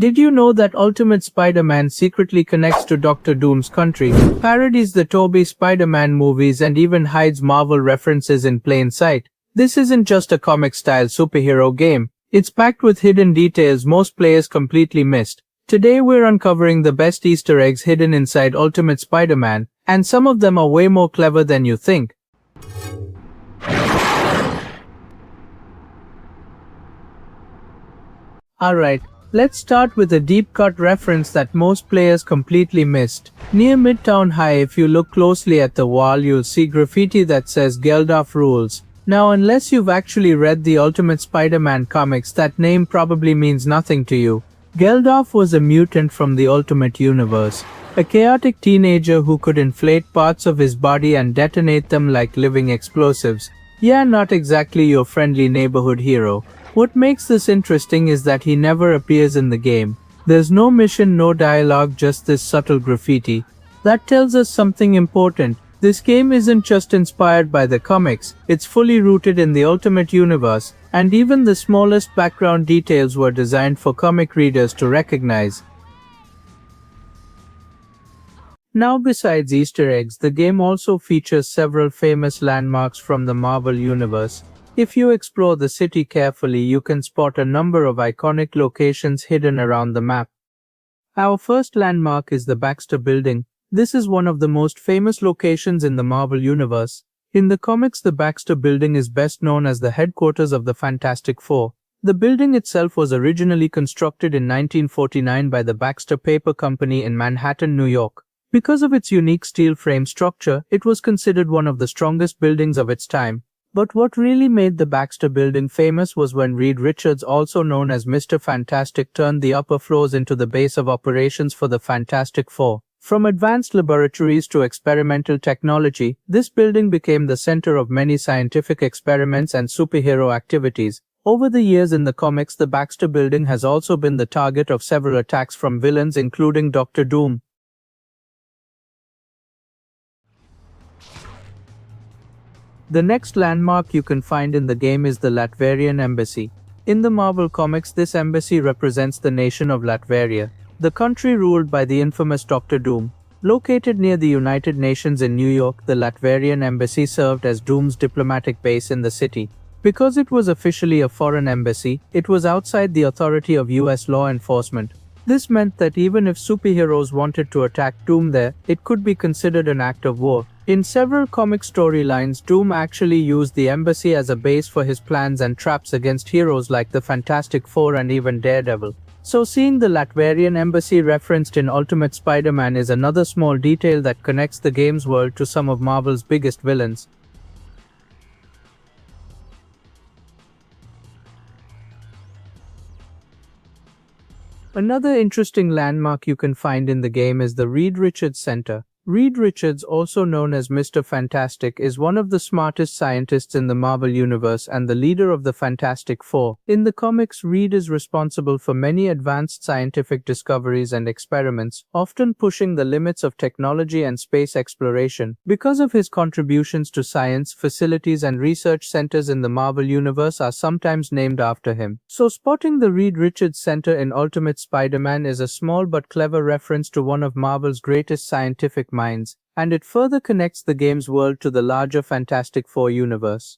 Did you know that Ultimate Spider-Man secretly connects to Doctor Doom's country, parodies the Tobey Spider-Man movies and even hides Marvel references in plain sight? This isn't just a comic-style superhero game. It's packed with hidden details most players completely missed. Today we're uncovering the best Easter eggs hidden inside Ultimate Spider-Man, and some of them are way more clever than you think. Alright, let's start with a deep-cut reference that most players completely missed. Near Midtown High, if you look closely at the wall, you'll see graffiti that says Geldoff Rules. Now, unless you've actually read the Ultimate Spider-Man comics, that name probably means nothing to you. Geldoff was a mutant from the Ultimate Universe, a chaotic teenager who could inflate parts of his body and detonate them like living explosives. Yeah, not exactly your friendly neighborhood hero. What makes this interesting is that he never appears in the game. There's no mission, no dialogue, just this subtle graffiti. That tells us something important. This game isn't just inspired by the comics, it's fully rooted in the Ultimate Universe, and even the smallest background details were designed for comic readers to recognize. Now, besides Easter eggs, the game also features several famous landmarks from the Marvel Universe. If you explore the city carefully, you can spot a number of iconic locations hidden around the map. Our first landmark is the Baxter Building. This is one of the most famous locations in the Marvel Universe. In the comics, the Baxter Building is best known as the headquarters of the Fantastic Four. The building itself was originally constructed in 1949 by the Baxter Paper Company in Manhattan, New York. Because of its unique steel frame structure, it was considered one of the strongest buildings of its time. But what really made the Baxter Building famous was when Reed Richards, also known as Mr. Fantastic, turned the upper floors into the base of operations for the Fantastic Four. From advanced laboratories to experimental technology, this building became the center of many scientific experiments and superhero activities. Over the years in the comics, the Baxter Building has also been the target of several attacks from villains, including Doctor Doom. The next landmark you can find in the game is the Latvian Embassy. In the Marvel comics, this embassy represents the nation of Latveria, the country ruled by the infamous Doctor Doom. Located near the United Nations in New York, the Latvian Embassy served as Doom's diplomatic base in the city. Because it was officially a foreign embassy, it was outside the authority of US law enforcement. This meant that even if superheroes wanted to attack Doom there, it could be considered an act of war. In several comic storylines, Doom actually used the embassy as a base for his plans and traps against heroes like the Fantastic Four and even Daredevil. So seeing the Latvian Embassy referenced in Ultimate Spider-Man is another small detail that connects the game's world to some of Marvel's biggest villains. Another interesting landmark you can find in the game is the Reed Richards Center. Reed Richards, also known as Mr. Fantastic, is one of the smartest scientists in the Marvel Universe and the leader of the Fantastic Four. In the comics, Reed is responsible for many advanced scientific discoveries and experiments, often pushing the limits of technology and space exploration. Because of his contributions to science, facilities and research centers in the Marvel Universe are sometimes named after him. So spotting the Reed Richards Center in Ultimate Spider-Man is a small but clever reference to one of Marvel's greatest scientific minds, and it further connects the game's world to the larger Fantastic Four universe.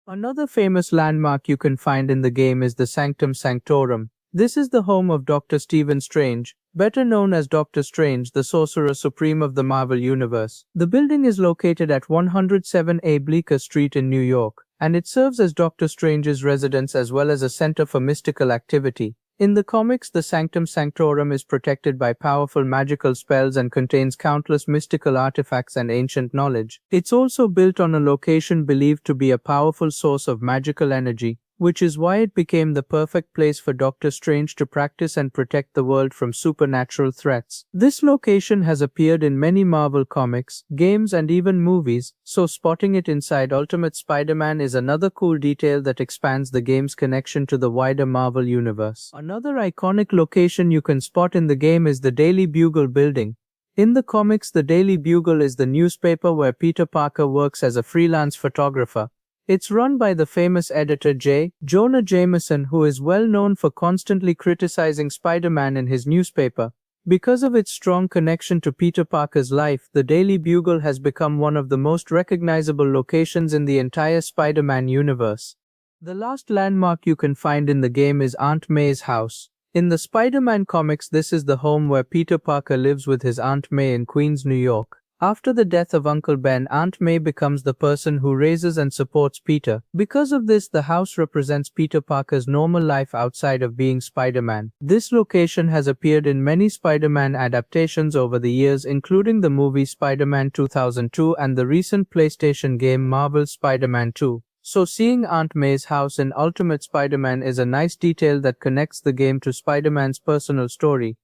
Another famous landmark you can find in the game is the Sanctorum. This is the home of Dr. Stephen Strange, better known as Doctor Strange, the Sorcerer Supreme of the Marvel Universe. The building is located at 107A Bleecker Street in New York, and it serves as Doctor Strange's residence as well as a center for mystical activity. In the comics, the Sanctorum is protected by powerful magical spells and contains countless mystical artifacts and ancient knowledge. It's also built on a location believed to be a powerful source of magical energy, which is why it became the perfect place for Doctor Strange to practice and protect the world from supernatural threats. This location has appeared in many Marvel comics, games and even movies, so spotting it inside Ultimate Spider-Man is another cool detail that expands the game's connection to the wider Marvel universe. Another iconic location you can spot in the game is the Daily Bugle building. In the comics, the Daily Bugle is the newspaper where Peter Parker works as a freelance photographer. It's run by the famous editor J. Jonah Jameson, who is well known for constantly criticizing Spider-Man in his newspaper. Because of its strong connection to Peter Parker's life, the Daily Bugle has become one of the most recognizable locations in the entire Spider-Man universe. The last landmark you can find in the game is Aunt May's house. In the Spider-Man comics, this is the home where Peter Parker lives with his Aunt May in Queens, New York. After the death of Uncle Ben, Aunt May becomes the person who raises and supports Peter. Because of this, the house represents Peter Parker's normal life outside of being Spider-Man. This location has appeared in many Spider-Man adaptations over the years, including the movie Spider-Man 2002 and the recent PlayStation game Marvel's Spider-Man 2. So seeing Aunt May's house in Ultimate Spider-Man is a nice detail that connects the game to Spider-Man's personal story.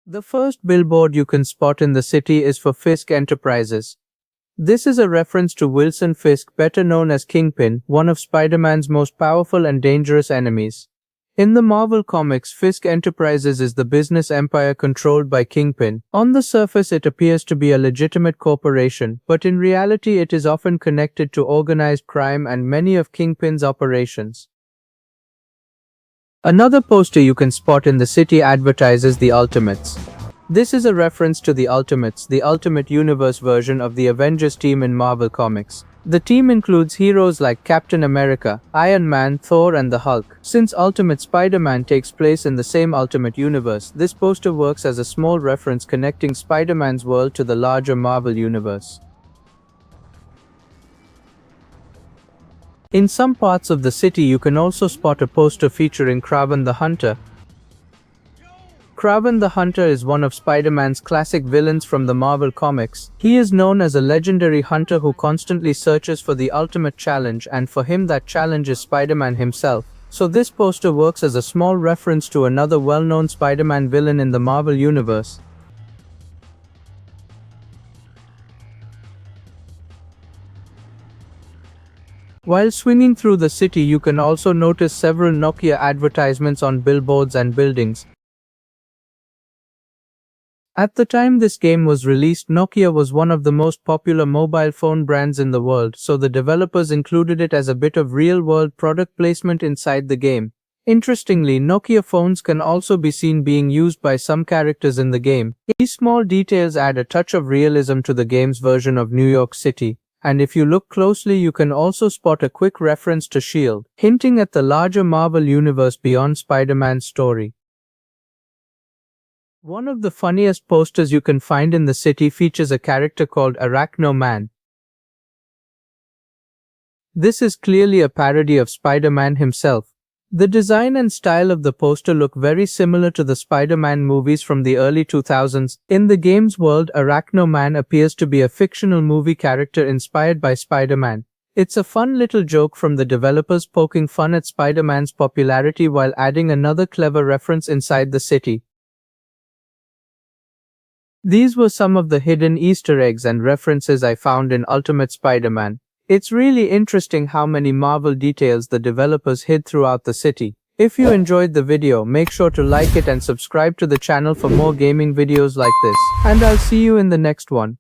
The first billboard you can spot in the city is for Fisk Enterprises. This is a reference to Wilson Fisk, better known as Kingpin, one of Spider-Man's most powerful and dangerous enemies. In the Marvel Comics, Fisk Enterprises is the business empire controlled by Kingpin. On the surface, it appears to be a legitimate corporation, but in reality it is often connected to organized crime and many of Kingpin's operations. Another poster you can spot in the city advertises the Ultimates. This is a reference to the Ultimates, the Ultimate Universe version of the Avengers team in Marvel Comics. The team includes heroes like Captain America, Iron Man, Thor, and the Hulk. Since Ultimate Spider-Man takes place in the same Ultimate Universe, this poster works as a small reference connecting Spider-Man's world to the larger Marvel Universe. In some parts of the city, you can also spot a poster featuring Kraven the Hunter. Kraven the Hunter is one of Spider-Man's classic villains from the Marvel Comics. He is known as a legendary hunter who constantly searches for the ultimate challenge, and for him that challenge is Spider-Man himself. So this poster works as a small reference to another well-known Spider-Man villain in the Marvel Universe. While swinging through the city, you can also notice several Nokia advertisements on billboards and buildings. At the time this game was released, Nokia was one of the most popular mobile phone brands in the world, so the developers included it as a bit of real-world product placement inside the game. Interestingly, Nokia phones can also be seen being used by some characters in the game. These small details add a touch of realism to the game's version of New York City. And if you look closely, you can also spot a quick reference to S.H.I.E.L.D., hinting at the larger Marvel universe beyond Spider-Man's story. One of the funniest posters you can find in the city features a character called Arachno Man. This is clearly a parody of Spider-Man himself. The design and style of the poster look very similar to the Spider-Man movies from the early 2000s. In the game's world, Arachno Man appears to be a fictional movie character inspired by Spider-Man. It's a fun little joke from the developers poking fun at Spider-Man's popularity while adding another clever reference inside the city. These were some of the hidden Easter eggs and references I found in Ultimate Spider-Man. It's really interesting how many Marvel details the developers hid throughout the city. If you enjoyed the video, make sure to like it and subscribe to the channel for more gaming videos like this. And I'll see you in the next one.